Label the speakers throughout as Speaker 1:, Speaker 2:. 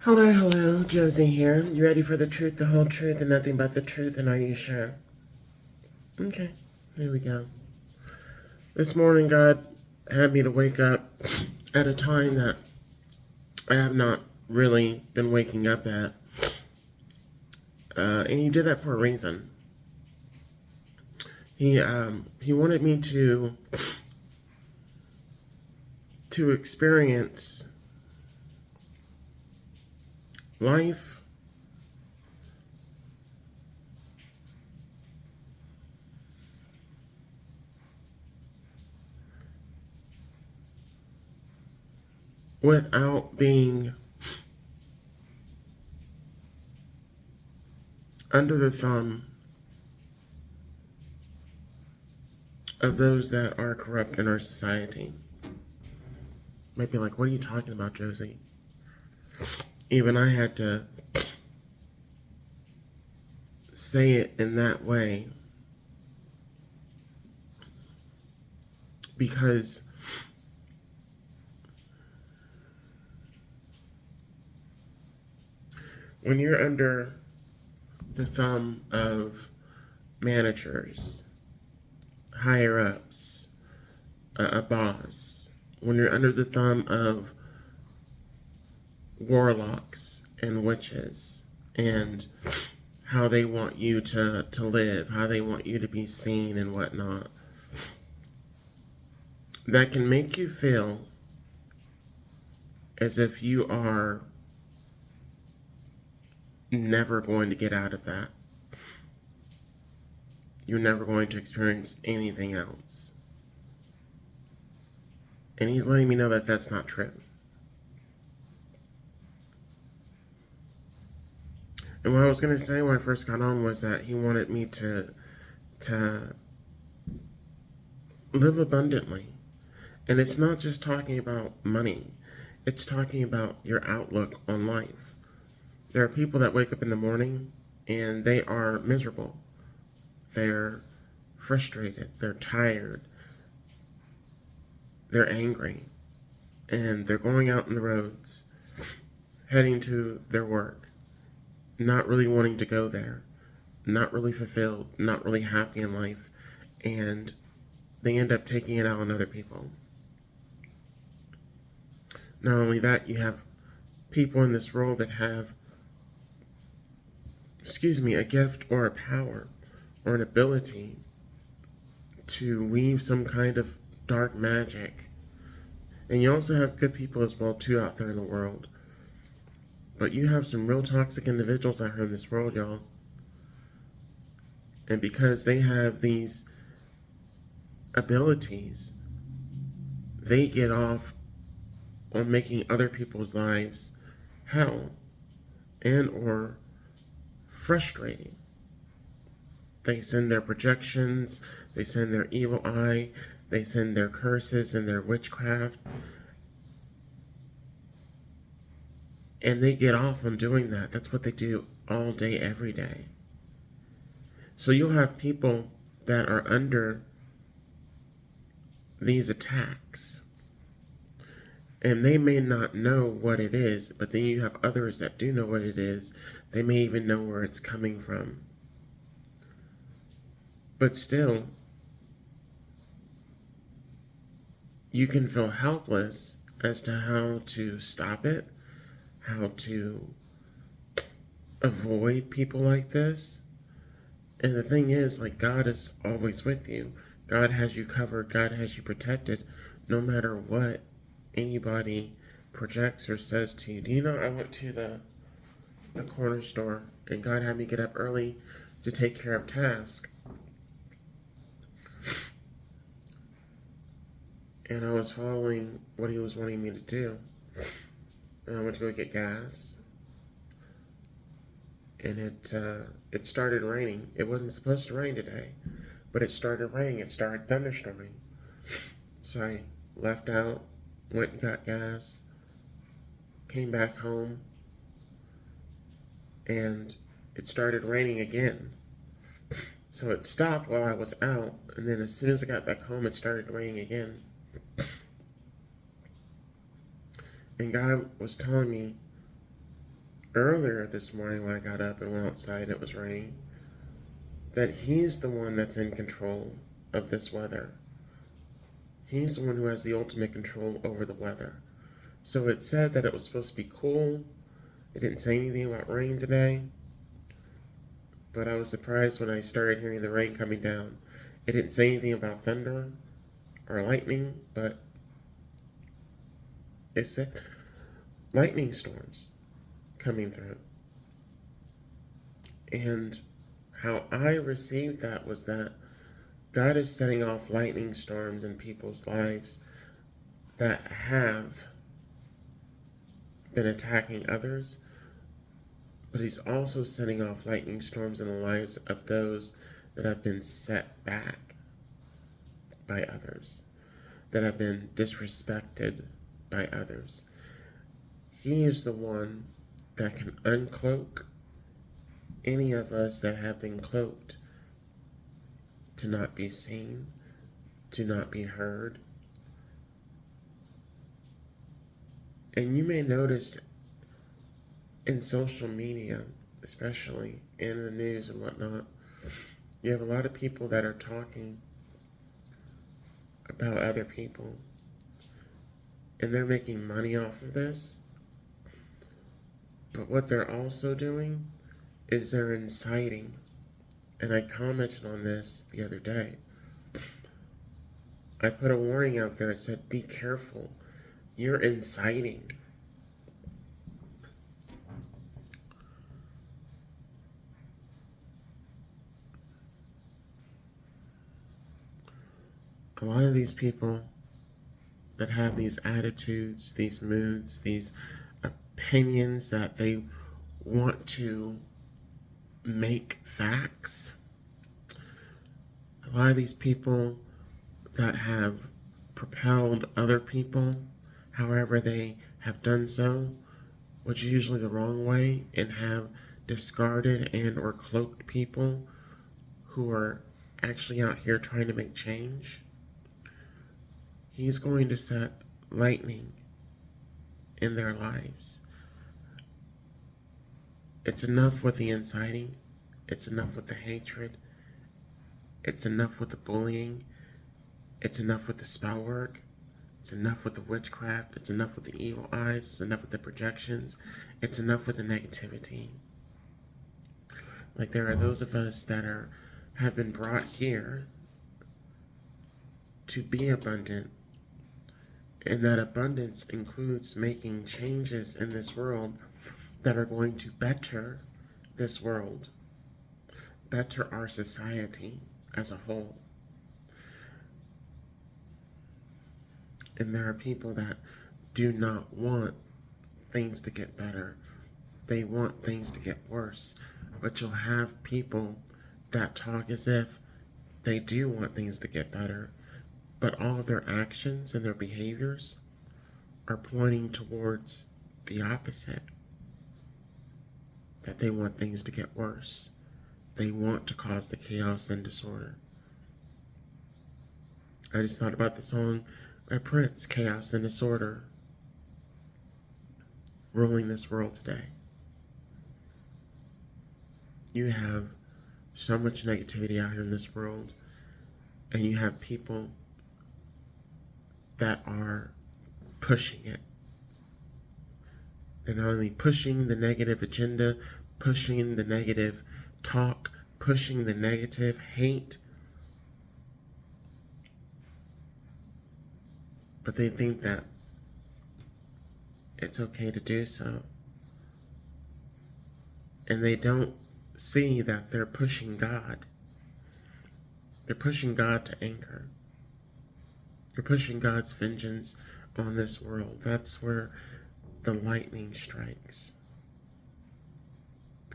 Speaker 1: Hello, hello, Josie here. You ready for the truth, the whole truth, and nothing but the truth, and are you sure? Okay, here we go. This morning, God had me to wake up at a time that I have not really been waking up at. And He did that for a reason. He wanted me to experience life without being under the thumb of those that are corrupt in our society. Might be like, what are you talking about, Josie? Even I had to say it in that way because when you're under the thumb of managers, higher ups, a boss, when you're under the thumb of warlocks and witches and how they want you to live, how they want you to be seen and whatnot, that can make you feel as if you are never going to get out of that. You're never going to experience anything else. And He's letting me know that that's not true. And what I was going to say when I first got on was that He wanted me to live abundantly. And it's not just talking about money. It's talking about your outlook on life. There are people that wake up in the morning and they are miserable. They're frustrated. They're tired. They're angry. And they're going out on the roads, heading to their work, not really wanting to go there, not really fulfilled, not really happy in life, and they end up taking it out on other people. Not only that, you have people in this world that have, a gift or a power or an ability to weave some kind of dark magic. And you also have good people as well too out there in the world. But you have some real toxic individuals out here in this world, y'all. And because they have these abilities, they get off on making other people's lives hell and or frustrating. They send their projections, they send their evil eye, they send their curses and their witchcraft. And they get off on doing that. That's what they do all day, every day. So you'll have people that are under these attacks. And they may not know what it is, but then you have others that do know what it is. They may even know where it's coming from. But still, you can feel helpless as to how to stop it, how to avoid people like this. And the thing is, like, God is always with you. God has you covered. God has you protected, no matter what anybody projects or says to you. Do you know I went to the corner store and God had me get up early to take care of tasks. And I was following what He was wanting me to do. And I went to go get gas. And it started raining. It wasn't supposed to rain today, but it started raining. It started thunderstorming. So I left out, went and got gas, came back home, and it started raining again. So it stopped while I was out, and then as soon as I got back home, it started raining again. And God was telling me earlier this morning when I got up and went outside, it was raining, that He's the one that's in control of this weather. He's the one who has the ultimate control over the weather. So it said that it was supposed to be cool. It didn't say anything about rain today. But I was surprised when I started hearing the rain coming down. It didn't say anything about thunder or lightning, but it said lightning storms coming through. And how I received that was that God is setting off lightning storms in people's lives that have been attacking others, but He's also setting off lightning storms in the lives of those that have been set back by others, that have been disrespected by others. He is the one that can uncloak any of us that have been cloaked to not be seen, to not be heard. And you may notice in social media, especially in the news and whatnot, you have a lot of people that are talking about other people, and they're making money off of this. But what they're also doing is they're inciting. And I commented on this the other day. I put a warning out there. I said, be careful. You're inciting. A lot of these people that have these attitudes, these moods, these opinions that they want to make facts. A lot of these people that have propelled other people, however they have done so, which is usually the wrong way, and have discarded and or cloaked people who are actually out here trying to make change. He's going to set lightning in their lives. It's enough with the inciting. It's enough with the hatred. It's enough with the bullying. It's enough with the spell work. It's enough with the witchcraft. It's enough with the evil eyes. It's enough with the projections. It's enough with the negativity. Like there are those of us that have been brought here to be abundant. And that abundance includes making changes in this world that are going to better this world, better our society as a whole. And there are people that do not want things to get better. They want things to get worse. But you'll have people that talk as if they do want things to get better, but all of their actions and their behaviors are pointing towards the opposite. That they want things to get worse. They want to cause the chaos and disorder. I just thought about the song by Prince, Chaos and Disorder, ruling this world today. You have so much negativity out here in this world, and you have people that are pushing it. They're not only pushing the negative agenda, pushing the negative talk, pushing the negative hate, but they think that it's okay to do so. And they don't see that they're pushing God. They're pushing God to anger. They're pushing God's vengeance on this world. That's where the lightning strikes.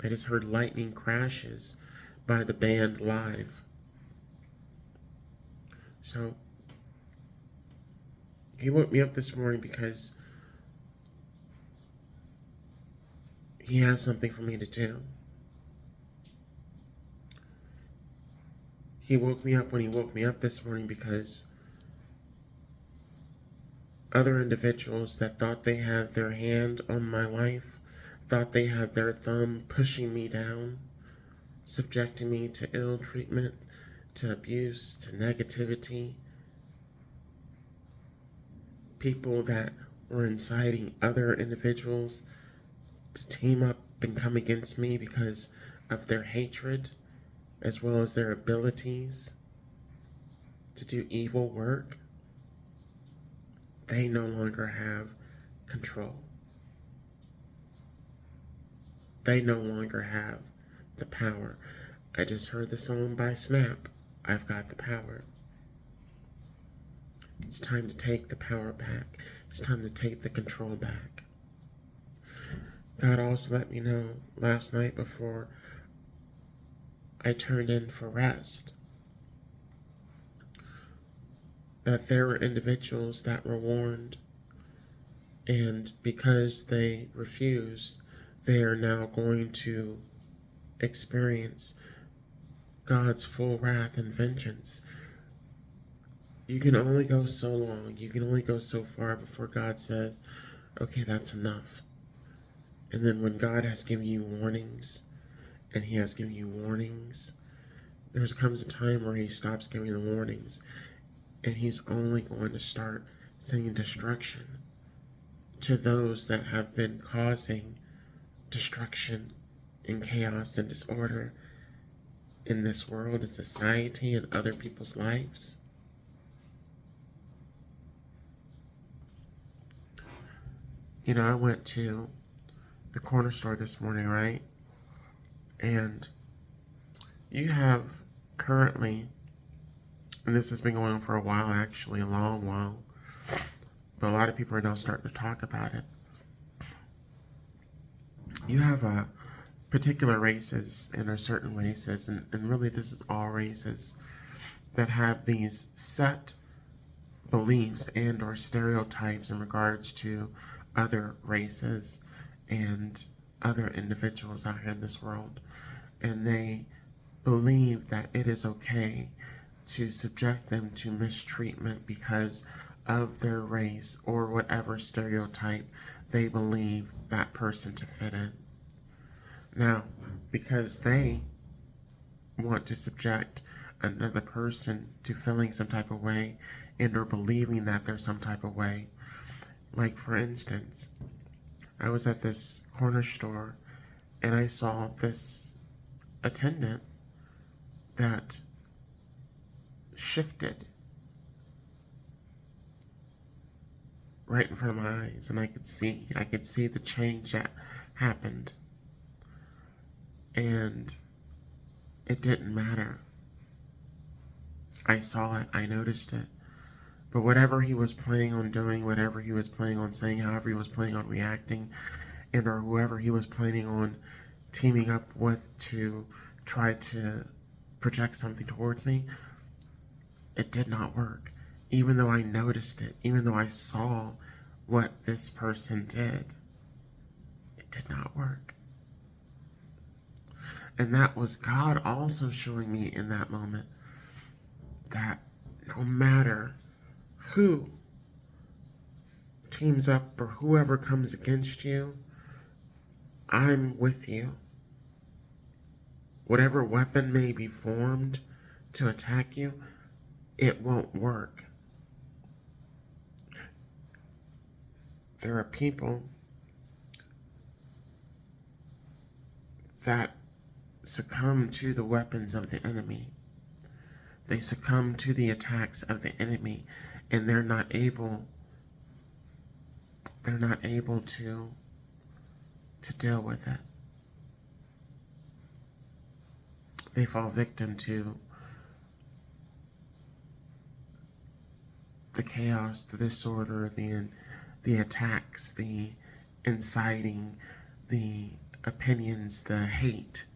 Speaker 1: I just heard Lightning Crashes by the band live. So, he woke me up this morning because he has something for me to do. He woke me up when he woke me up this morning because other individuals that thought they had their hand on my life, thought they had their thumb pushing me down, subjecting me to ill treatment, to abuse, to negativity. People that were inciting other individuals to team up and come against me because of their hatred as well as their abilities to do evil work. They no longer have control. They no longer have the power. I just heard the song by Snap, I've Got the Power. It's time to take the power back. It's time to take the control back. God also let me know last night before I turned in for rest that there were individuals that were warned, and because they refused, they are now going to experience God's full wrath and vengeance. You can only go so long, you can only go so far before God says, okay, that's enough. And then when God has given you warnings, and He has given you warnings, there comes a time where He stops giving the warnings, and He's only going to start sending destruction to those that have been causing destruction and chaos and disorder in this world and society and other people's lives. You know, I went to the corner store this morning, right? And you have currently, and this has been going on for a while, actually, a long while, but a lot of people are now starting to talk about it. You have particular races, and there are certain races, and really this is all races, that have these set beliefs and or stereotypes in regards to other races and other individuals out here in this world. And they believe that it is okay to subject them to mistreatment because of their race or whatever stereotype they believe that person to fit in. Now, because they want to subject another person to feeling some type of way and or believing that they're some type of way, like for instance, I was at this corner store and I saw this attendant that shifted right in front of my eyes, and I could see the change that happened. And it didn't matter. I saw it, I noticed it. But whatever he was planning on doing, whatever he was planning on saying, however he was planning on reacting, and or whoever he was planning on teaming up with to try to project something towards me, it did not work. Even though I noticed it, even though I saw what this person did, it did not work. And that was God also showing me in that moment that no matter who teams up or whoever comes against you, I'm with you. Whatever weapon may be formed to attack you, it won't work. There are people that succumb to the weapons of the enemy. They succumb to the attacks of the enemy, and they're not able to deal with it. They fall victim to the chaos, the disorder, the attacks, the inciting, the opinions, the hate